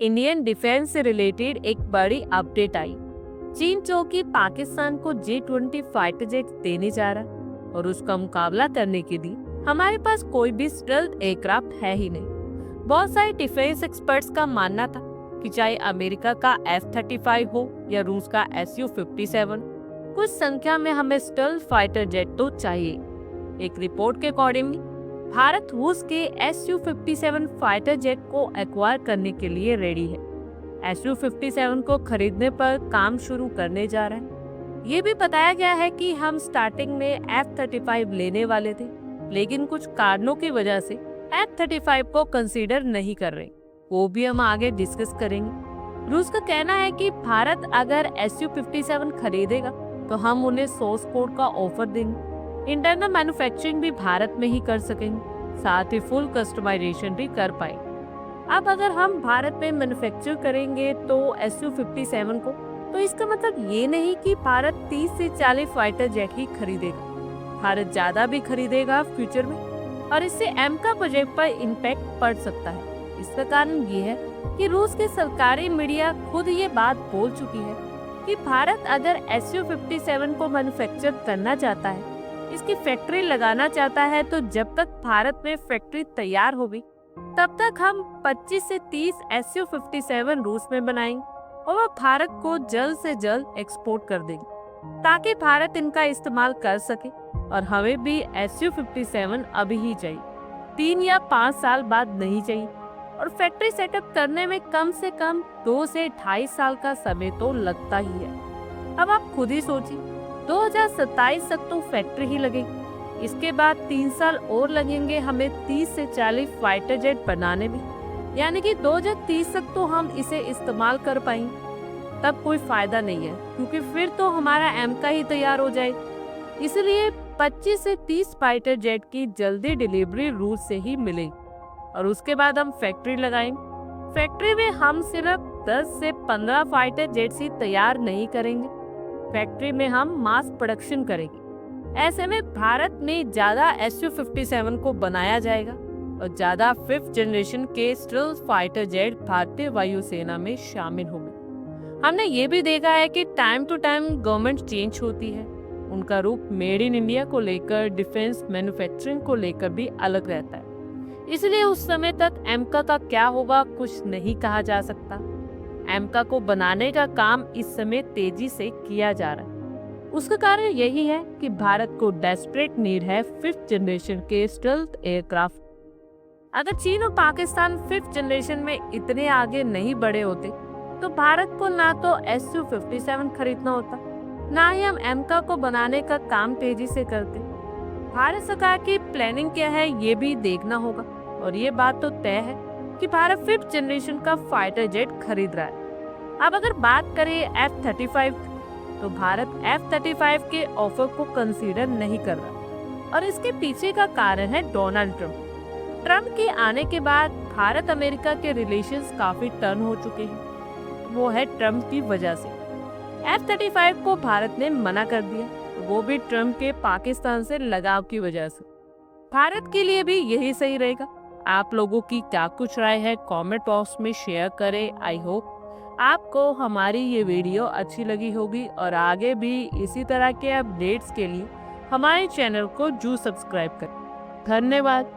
Indian defence से related एक बड़ी अपडेट आई। चीन जो कि पाकिस्तान को J-20 फाइटर जेट देने जा रहा है और उसका मुकाबला करने के लिए हमारे पास कोई भी स्टेल्थ एयरक्राफ्ट है ही नहीं। बहुत सारे डिफेंस एक्सपर्ट्स का मानना था कि चाहे अमेरिका का F-35 हो या रूस का Su-57, कुछ संख्या में हमें स्टेल्थ फाइटर जेट तो चाहिए। एक रिपोर्ट के अकॉर्डिंगली भारत रूस के Su-57 फाइटर जेट को एक्वायर करने के लिए रेडी है। Su-57 को खरीदने पर काम शुरू करने जा रहा है। ये भी बताया गया है कि हम स्टार्टिंग में F-35 लेने वाले थे, लेकिन कुछ कारणों की वजह से F-35 को कंसीडर नहीं कर रहे। वो भी हम आगे डिस्कस करेंगे। रूस का कहना है कि भारत अगर Su-57 खरीदेगा तो हम उन्हें सोर्स कोड का ऑफर देंगे। इंटरनल मैन्युफैक्चरिंग भी भारत में ही कर सकेंगे, साथ ही फुल कस्टमाइजेशन भी कर पाएंगे। अब अगर हम भारत में मैन्युफैक्चर करेंगे तो Su-57 को, तो इसका मतलब ये नहीं कि भारत 30 से 40 फाइटर जेट ही खरीदेगा। भारत ज्यादा भी खरीदेगा फ्यूचर में, और इससे एमका प्रोजेक्ट पर इम्पैक्ट पड़ सकता है। इसका कारण ये है कि रूस के सरकारी मीडिया खुद ये बात बोल चुकी है कि भारत अगर Su-57 को मैन्युफैक्चर करना चाहता है, इसकी फैक्ट्री लगाना चाहता है, तो जब तक भारत में फैक्ट्री तैयार होगी तब तक हम 25 से 30 Su-57 रूस में बनाएंगे और वह भारत को जल्द से जल्द एक्सपोर्ट कर देंगे, ताकि भारत इनका इस्तेमाल कर सके। और हमें भी Su-57 अभी ही चाहिए, 3 या 5 साल बाद नहीं चाहिए। और फैक्ट्री सेटअप करने में कम से कम 2 से 2.5 साल का समय तो लगता ही है। अब आप खुद ही सोचिए, 2027 तक तो फैक्ट्री ही लगेगी, इसके बाद 3 साल और लगेंगे हमें 30 से 40 फाइटर जेट बनाने में, यानी कि 2030 तक तो हम इसे इस्तेमाल कर पाएंगे। तब कोई फायदा नहीं है, क्योंकि फिर तो हमारा एमका ही तैयार हो जाए। इसलिए 25 से 30 फाइटर जेट की जल्दी डिलीवरी रूस से ही मिलेगी, और उसके बाद हम फैक्ट्री लगाएंगे। फैक्ट्री में हम सिर्फ 10 से 15 फाइटर जेट्स ही तैयार नहीं करेंगे, फैक्ट्री में हम मास प्रोडक्शन करेंगे। ऐसे में भारत में ज्यादा Su-57 को बनाया जाएगा और ज्यादा 5th जनरेशन के स्टेल्थ फाइटर जेट भारतीय वायुसेना में शामिल होंगे। हमने ये भी देखा है कि time to time government change होती है, उनका रूप मेड इन इंडिया को लेकर, डिफेंस मैन्युफैक्चरिंग को लेकर भी अलग रहता है। इसलिए उस समय तक एमका का क्या होगा कुछ नहीं कहा जा सकता। एमका को बनाने का काम इस समय तेजी से किया जा रहा है। उसका कारण यही है कि भारत को डेस्परेट नीड है 5th जनरेशन के स्टेल्थ एयरक्राफ्ट। अगर चीन और पाकिस्तान 5th जनरेशन में इतने आगे नहीं बढ़े होते तो भारत को ना तो Su-57 खरीदना होता, ना ही हम एमका को बनाने का काम तेजी से करते। भारत सरकार की प्लानिंग क्या है ये भी देखना होगा, और ये बात तो तय है कि भारत 5th जनरेशन का फाइटर जेट खरीद रहा है। अब अगर बात करें F-35, तो भारत F-35 के ऑफर को कंसीडर नहीं कर रहा, और इसके पीछे का कारण है डोनाल्ड ट्रम्प। ट्रम्प के आने के बाद भारत अमेरिका के रिलेशंस काफी टर्न हो चुके हैं। वो है ट्रम्प की वजह से। F-35 को भारत ने मना कर दिया, वो भी ट्रम्प के पाकिस्तान से लगाव की वजह से। भारत के लिए भी यही सही रहेगा। आप लोगों की क्या कुछ राय है कमेंट बॉक्स में शेयर करें। आई होप आपको हमारी ये वीडियो अच्छी लगी होगी, और आगे भी इसी तरह के अपडेट्स के लिए हमारे चैनल को जरूर सब्सक्राइब करें। धन्यवाद।